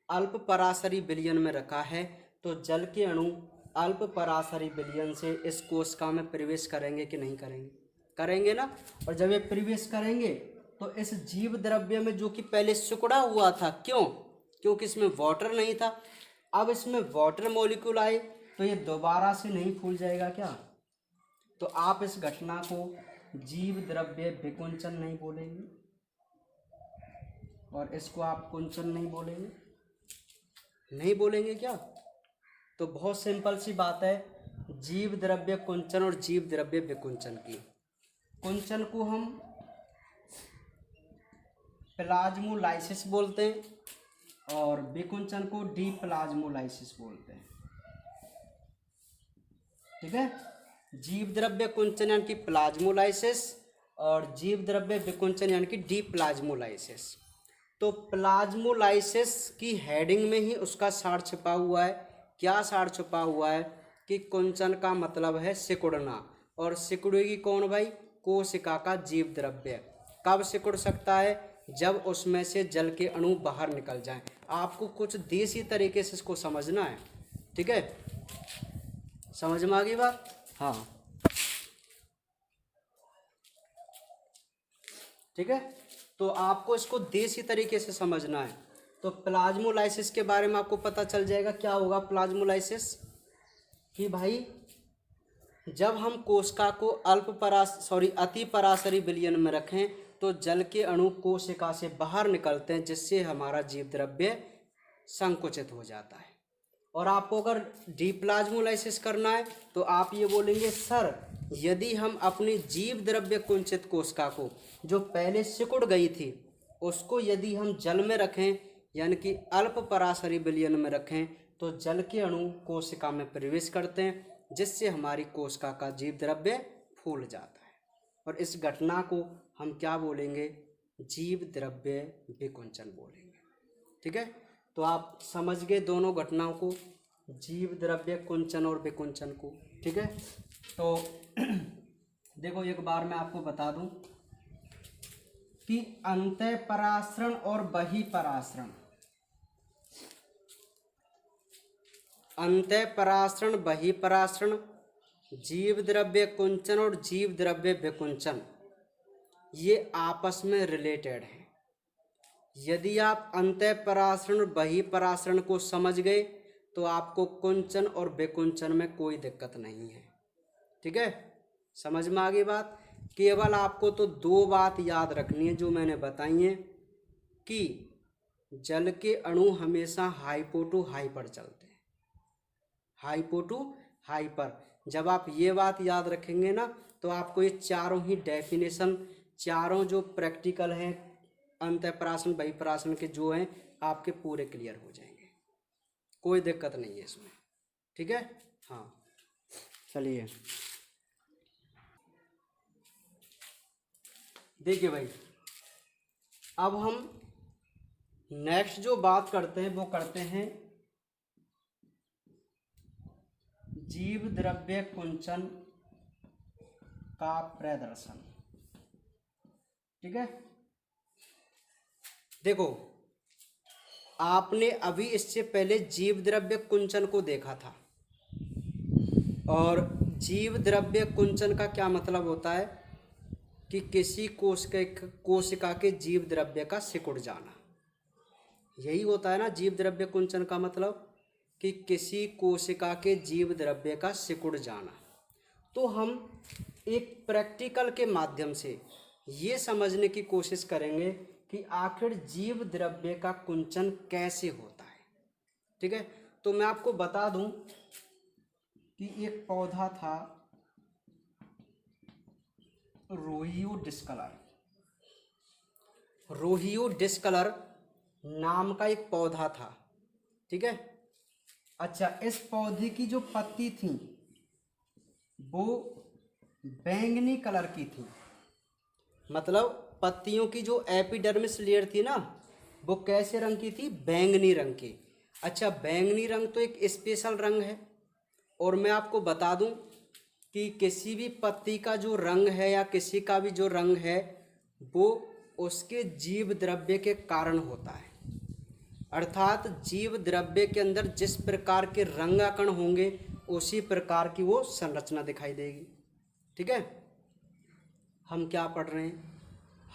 अल्प पराशरी विलयन में रखा है तो जल के अणु अल्प पराशरी विलयन से इस कोशिका में प्रवेश करेंगे कि नहीं करेंगे? करेंगे ना। और जब ये प्रवेश करेंगे तो इस जीव द्रव्य में जो कि पहले सिकुड़ा हुआ था, क्यों? क्योंकि इसमें वाटर नहीं था। अब इसमें वाटर मॉलिक्यूल आए तो ये दोबारा से नहीं फूल जाएगा क्या? तो आप इस घटना को जीव द्रव्य विकुंचन नहीं बोलेंगे और इसको आप कुंचन नहीं बोलेंगे। नहीं बोलेंगे क्या? तो बहुत सिंपल सी बात है, जीव द्रव्य कुंचन और जीव द्रव्य विकुंचन की। कुंचन को हम प्लाज्मोलाइसिस बोलते हैं और विकुंचन को डीप्लाज्मोलाइसिस बोलते हैं। ठीक है, जीव द्रव्य कुंचन यानी कि प्लाज्मोलाइसिस और जीव द्रव्य विकुंचन यानी कि डीप्लाज्मोलाइसिस। तो प्लाज्मोलाइसिस की हेडिंग में ही उसका सार छिपा हुआ है। क्या सार छुपा हुआ है? कि कुंचन का मतलब है सिकुड़ना, और सिकुड़ेगी कौन भाई? कोशिका का जीव द्रव्य। कब सिकुड़ सकता है? जब उसमें से जल के अणु बाहर निकल जाएं। आपको कुछ देसी तरीके से इसको समझना है। ठीक है, समझ में आ गई बात? हाँ, ठीक है, तो आपको इसको देसी तरीके से समझना है। तो प्लाज्मोलाइसिस के बारे में आपको पता चल जाएगा। क्या होगा प्लाज्मोलाइसिस? कि भाई जब हम कोशिका को अति पराशरी विलयन में रखें तो जल के अणु कोशिका से बाहर निकलते हैं, जिससे हमारा जीव द्रव्य संकुचित हो जाता है। और आपको अगर डीप्लाज्मोलाइसिस करना है तो आप ये बोलेंगे, सर यदि हम अपनी जीव द्रव्य कुंचित कोशिका को जो पहले सिकुड़ गई थी उसको यदि हम जल में रखें यानी कि अल्प पराशरी विलयन में रखें तो जल के अणु कोशिका में प्रवेश करते हैं, जिससे हमारी कोशिका का जीव द्रव्य फूल जाता है। और इस घटना को हम क्या बोलेंगे? जीव द्रव्य विकुंचन बोलेंगे। ठीक है, तो आप समझ गए दोनों घटनाओं को, जीव द्रव्य कुंचन और विकुंचन को। ठीक है, तो देखो एक बार मैं आपको बता दूं कि अंतःपरासरण और बहिःपरासरण, अंतःपरासरण बहिःपरासरण, जीव द्रव्य कुंचन और जीव द्रव्य विकुंचन ये आपस में रिलेटेड हैं। यदि आप अंतःपरासरण और बहिःपरासरण को समझ गए तो आपको कुंचन और विकुंचन में कोई दिक्कत नहीं है। ठीक है, समझ में आ गई बात? केवल आपको तो दो बात याद रखनी है जो मैंने बताई हैं, कि जल के अणु हमेशा हाइपो टू हाइपर चलते हैं, हाइपो टू हाइपर। जब आप ये बात याद रखेंगे ना तो आपको ये चारों ही डेफिनेशन, चारों जो प्रैक्टिकल हैं अंतःपरासरण बहिःपरासरण के जो हैं आपके पूरे क्लियर हो जाएंगे, कोई दिक्कत नहीं है इसमें। ठीक है, हाँ चलिए देखिए भाई, अब हम नेक्स्ट जो बात करते हैं वो करते हैं जीव द्रव्य कुंचन का प्रदर्शन। ठीक है, देखो आपने अभी इससे पहले जीव द्रव्य कुंचन को देखा था, और जीव द्रव्य कुंचन का क्या मतलब होता है? कि किसी कोशिका के जीव द्रव्य का सिकुड़ जाना, यही होता है ना जीव द्रव्य कुंचन का मतलब, कि किसी कोशिका के जीव द्रव्य का सिकुड़ जाना। तो हम एक प्रैक्टिकल के माध्यम से ये समझने की कोशिश करेंगे कि आखिर जीव द्रव्य का कुंचन कैसे होता है। ठीक है, तो मैं आपको बता दूं कि एक पौधा था रोहियो डिस्कलर। रोहियो डिस्कलर नाम का एक पौधा था। ठीक है, अच्छा, इस पौधे की जो पत्ती थी वो बैंगनी कलर की थी, मतलब पत्तियों की जो एपिडर्मिस लेयर थी ना वो कैसे रंग की थी, बैंगनी रंग की। अच्छा, बैंगनी रंग तो एक स्पेशल रंग है, और मैं आपको बता दूं कि किसी भी पत्ती का जो रंग है या किसी का भी जो रंग है वो उसके जीव द्रव्य के कारण होता है। अर्थात जीव द्रव्य के अंदर जिस प्रकार के रंगाकण होंगे उसी प्रकार की वो संरचना दिखाई देगी। ठीक है, हम क्या पढ़ रहे हैं,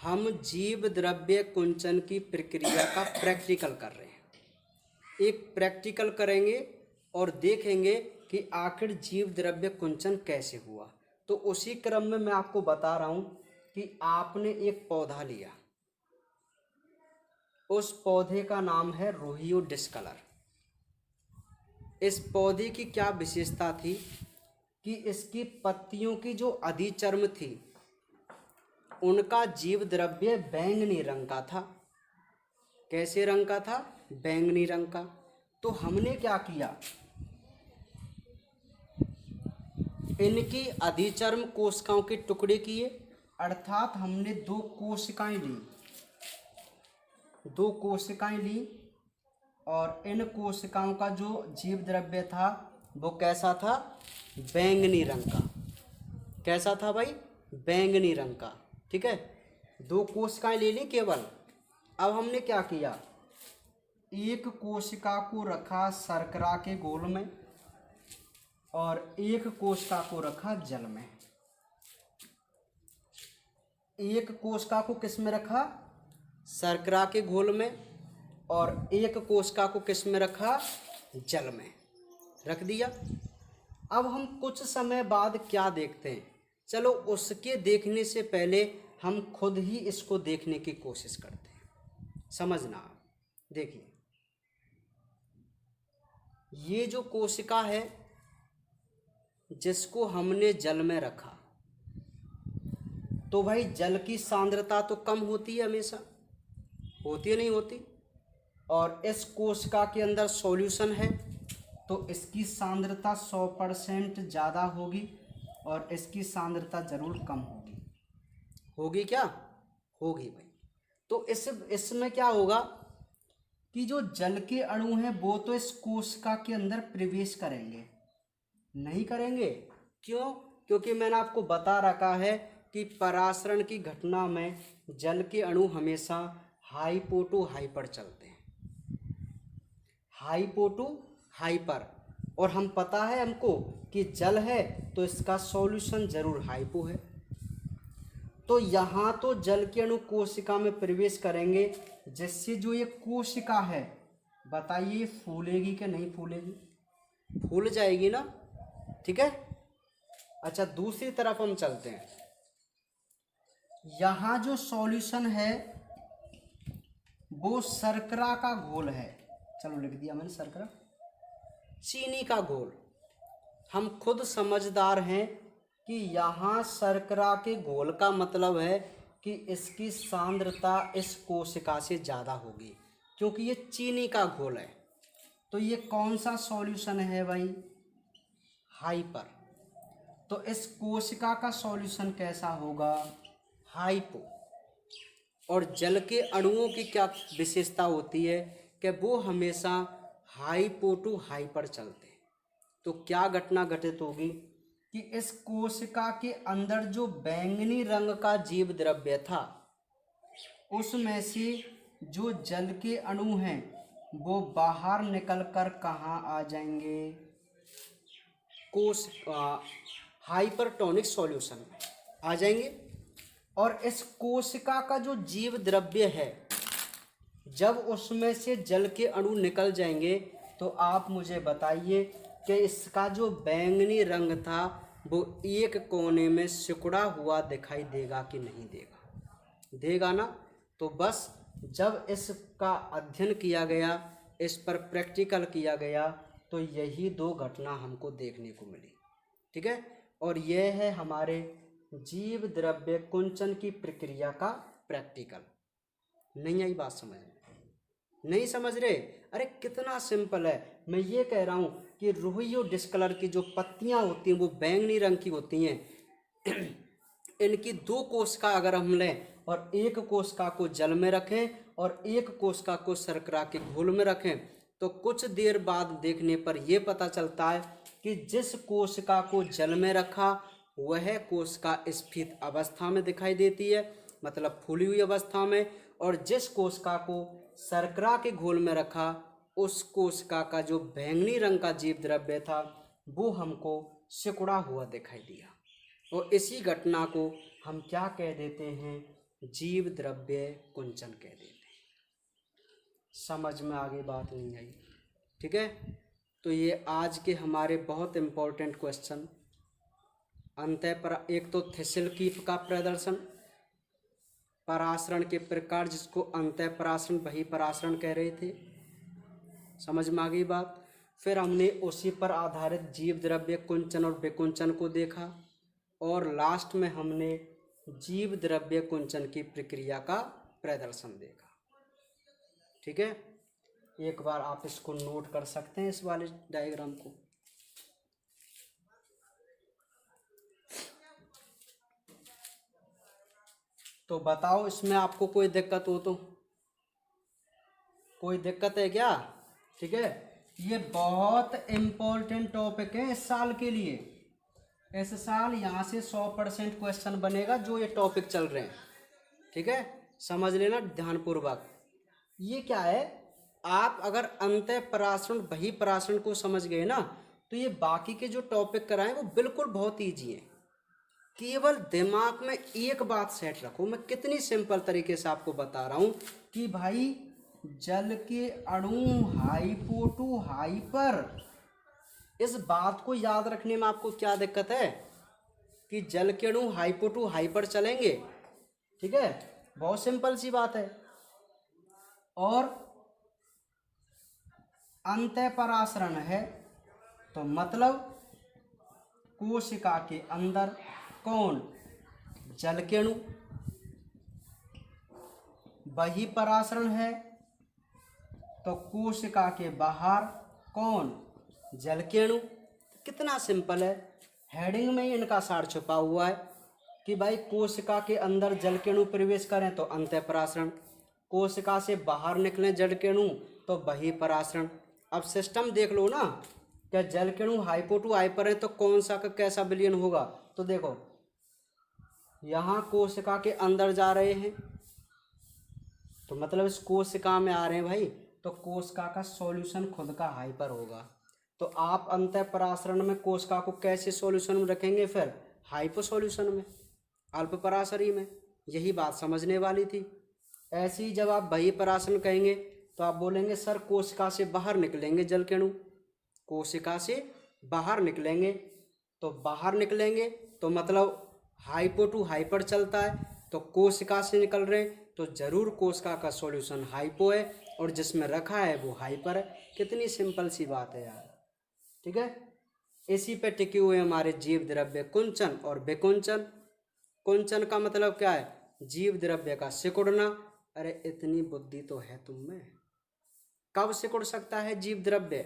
हम जीव द्रव्य कुंचन की प्रक्रिया का प्रैक्टिकल कर रहे हैं। एक प्रैक्टिकल करेंगे और देखेंगे कि आखिर जीव द्रव्य कुंचन कैसे हुआ। तो उसी क्रम में मैं आपको बता रहा हूं कि आपने एक पौधा लिया, उस पौधे का नाम है रोहियो डिस्कलर। इस पौधे की क्या विशेषता थी कि इसकी पत्तियों की जो अधिचर्म थी उनका जीव द्रव्य बैंगनी रंग का था। कैसे रंग का था, बैंगनी रंग का। तो हमने क्या किया, इनकी अधिचर्म कोशिकाओं के टुकड़े किए, अर्थात हमने दो कोशिकाएं ली और इन कोशिकाओं का जो जीव द्रव्य था वो कैसा था, बैंगनी रंग का। कैसा था भाई, बैंगनी रंग का। ठीक है, दो कोशिकाएं ले ली केवल। अब हमने क्या किया, एक कोशिका को रखा शर्करा के घोल में और एक कोशिका को रखा जल में। एक कोशिका को किस में रखा, शर्करा के घोल में, और एक कोशिका को किस में रखा, जल में रख दिया। अब हम कुछ समय बाद क्या देखते हैं, चलो उसके देखने से पहले हम खुद ही इसको देखने की कोशिश करते हैं। समझना, देखिए ये जो कोशिका है जिसको हमने जल में रखा, तो भाई जल की सांद्रता तो कम होती है, हमेशा होती है, नहीं होती। और इस कोशिका के अंदर सॉल्यूशन है तो इसकी सांद्रता 100% ज़्यादा होगी और इसकी सांद्रता जरूर कम होगी। होगी क्या, होगी भाई। तो इसमें क्या होगा कि जो जल के अणु हैं वो तो इस कोशिका के अंदर प्रवेश करेंगे, नहीं करेंगे। क्यों, क्योंकि मैंने आपको बता रखा है कि परासरण की घटना में जल के अणु हमेशा हाइपो टू हाइपर चलते हैं, हाइपो टू हाइपर। और हम पता है हमको कि जल है तो इसका सॉल्यूशन जरूर हाइपो है। तो यहाँ तो जल के अणु कोशिका में प्रवेश करेंगे, जिससे जो ये कोशिका है बताइए फूलेगी कि नहीं फूलेगी, फूल जाएगी ना। ठीक है, अच्छा दूसरी तरफ हम चलते हैं। यहाँ जो सॉल्यूशन है वो शर्करा का घोल है, चलो लिख दिया मैंने शर्करा, चीनी का घोल। हम खुद समझदार हैं कि यहाँ शर्करा के घोल का मतलब है कि इसकी सांद्रता इस कोशिका से ज़्यादा होगी, क्योंकि ये चीनी का घोल है। तो ये कौन सा सॉल्यूशन है भाई, हाइपर। तो इस कोशिका का सॉल्यूशन कैसा होगा, हाइपो। और जल के अणुओं की क्या विशेषता होती है कि वो हमेशा हाइपो टू हाइपर चलते हैं। तो क्या घटना घटित होगी कि इस कोशिका के अंदर जो बैंगनी रंग का जीव द्रव्य था उसमें से जो जल के अणु हैं वो बाहर निकलकर कहाँ आ जाएंगे, हाइपरटोनिक सॉल्यूशन में आ जाएंगे। और इस कोशिका का जो जीव द्रव्य है जब उसमें से जल के अणु निकल जाएंगे तो आप मुझे बताइए कि इसका जो बैंगनी रंग था वो एक कोने में सिकुड़ा हुआ दिखाई देगा कि नहीं देगा? देगा ना। तो बस जब इसका अध्ययन किया गया, इस पर प्रैक्टिकल किया गया, तो यही दो घटना हमको देखने को मिली। ठीक है, और यह है हमारे जीव द्रव्य कुंचन की प्रक्रिया का प्रैक्टिकल। नहीं आई बात समझ में? नहीं समझ रहे? अरे कितना सिंपल है। मैं ये कह रहा हूँ कि रुई और डिस्कलर की जो पत्तियाँ होती हैं वो बैंगनी रंग की होती हैं। इनकी दो कोशिका अगर हम लें और एक कोशिका को जल में रखें और एक कोशिका को शर्करा के घोल में रखें, तो कुछ देर बाद देखने पर यह पता चलता है कि जिस कोशिका को जल में रखा वह कोशिका स्फीत अवस्था में दिखाई देती है, मतलब फूली हुई अवस्था में, और जिस कोशिका को शर्करा के घोल में रखा उस कोशिका का जो बैंगनी रंग का जीव द्रव्य था वो हमको सिकुड़ा हुआ दिखाई दिया। और इसी घटना को हम क्या कह देते हैं? जीव द्रव्य कुंचन कह देते हैं। समझ में आगे बात नहीं आई? ठीक है, तो ये आज के हमारे बहुत इम्पोर्टेंट क्वेश्चन। एक तो थिसिल कीप का प्रदर्शन, परासरण के प्रकार जिसको अंतःपरासरण बहिःपरासरण कह रहे थे। समझ में आ गई बात? फिर हमने उसी पर आधारित जीव द्रव्य कुंचन और विकुंचन को देखा, और लास्ट में हमने जीव द्रव्य कुंचन की प्रक्रिया का प्रदर्शन देखा। ठीक है, एक बार आप इसको नोट कर सकते हैं, इस वाले डायग्राम को। तो बताओ इसमें आपको कोई दिक्कत हो तो? कोई दिक्कत है क्या? ठीक है, ये बहुत इम्पोर्टेंट टॉपिक है इस साल के लिए। इस साल यहाँ से 100% क्वेश्चन बनेगा जो ये टॉपिक चल रहे हैं। ठीक है, समझ लेना ध्यानपूर्वक। ये क्या है, आप अगर अंतःपरासरण बहिःपरासरण को समझ गए ना, तो ये बाकी के जो टॉपिक कराएं वो बिल्कुल बहुत ईजी है। केवल दिमाग में एक बात सेट रखो, मैं कितनी सिंपल तरीके से आपको बता रहा हूँ कि भाई जल के अणु हाइपो टू हाइपर, इस बात को याद रखने में आपको क्या दिक्कत है कि जल के अणु हाइपो टू हाइपर चलेंगे। ठीक है, बहुत सिंपल सी बात है। और अंतःपरासरण है तो मतलब कोशिका के अंदर कौन? जल के अणु। बहिःपरासरण है तो कोशिका के बाहर कौन? जल के अणु। कितना सिंपल है, हेडिंग में ही इनका सार छुपा हुआ है कि भाई कोशिका के अंदर जल के अणु प्रवेश करें तो अंतःपरासरण, कोशिका से बाहर निकलें जल के अणु तो बहिःपरासरण। अब सिस्टम देख लो ना, क्या जल के अणु हाइपो टू हाइपर है तो कौन सा का कैसा विलयन होगा? तो देखो यहाँ कोशिका के अंदर जा रहे हैं तो मतलब इस कोशिका में आ रहे हैं भाई, तो कोशिका का सॉल्यूशन खुद का हाइपर होगा। तो आप अंतःपरासरण में कोशिका को कैसे सॉल्यूशन में रखेंगे? फिर हाइपो सॉल्यूशन में, अल्पपराशरी में। यही बात समझने वाली थी। ऐसे ही जब आप बहिःपरासरण कहेंगे तो आप बोलेंगे सर कोशिका से बाहर निकलेंगे जल के अणु, कोशिका से बाहर निकलेंगे, तो बाहर निकलेंगे तो मतलब हाइपो टू हाइपर चलता है, तो कोशिका से निकल रहे हैं तो जरूर कोशिका का सॉल्यूशन हाइपो है और जिसमें रखा है वो हाइपर है। कितनी सिंपल सी बात है यार। ठीक है, इसी पे टिके हुए हमारे जीव द्रव्य कुंचन और विकुंचन। कुंचन का मतलब क्या है? जीव द्रव्य का सिकुड़ना। अरे इतनी बुद्धि तो है तुम में। कब सिकुड़ सकता है जीव द्रव्य?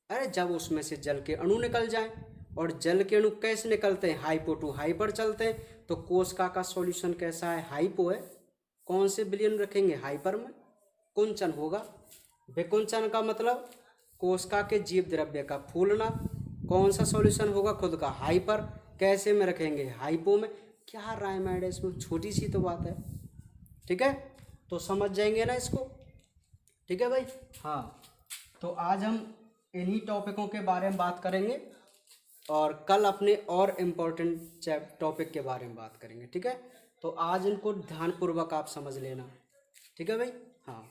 अरे जब उसमें से जल के अणु निकल जाएं, और जल के अणु कैसे निकलते हैं? हाइपो टू हाइपर चलते हैं। तो कोशिका का सॉल्यूशन कैसा है? हाइपो है। कौन से विलयन रखेंगे? हाइपर में। कुंचन होगा। विकुंचन का मतलब कोशिका के जीव द्रव्य का फूलना। कौन सा सॉल्यूशन होगा? खुद का हाइपर। कैसे में रखेंगे? हाइपो में। क्या रायमाइड है इसमें? छोटी सी तो बात है। ठीक है, तो समझ जाएंगे ना इसको। ठीक है भाई। हाँ, तो आज हम इन्हीं टॉपिकों के बारे में बात करेंगे और कल अपने और इम्पोर्टेंट टॉपिक के बारे में बात करेंगे। ठीक है, तो आज इनको ध्यानपूर्वक आप समझ लेना। ठीक है भाई। हाँ।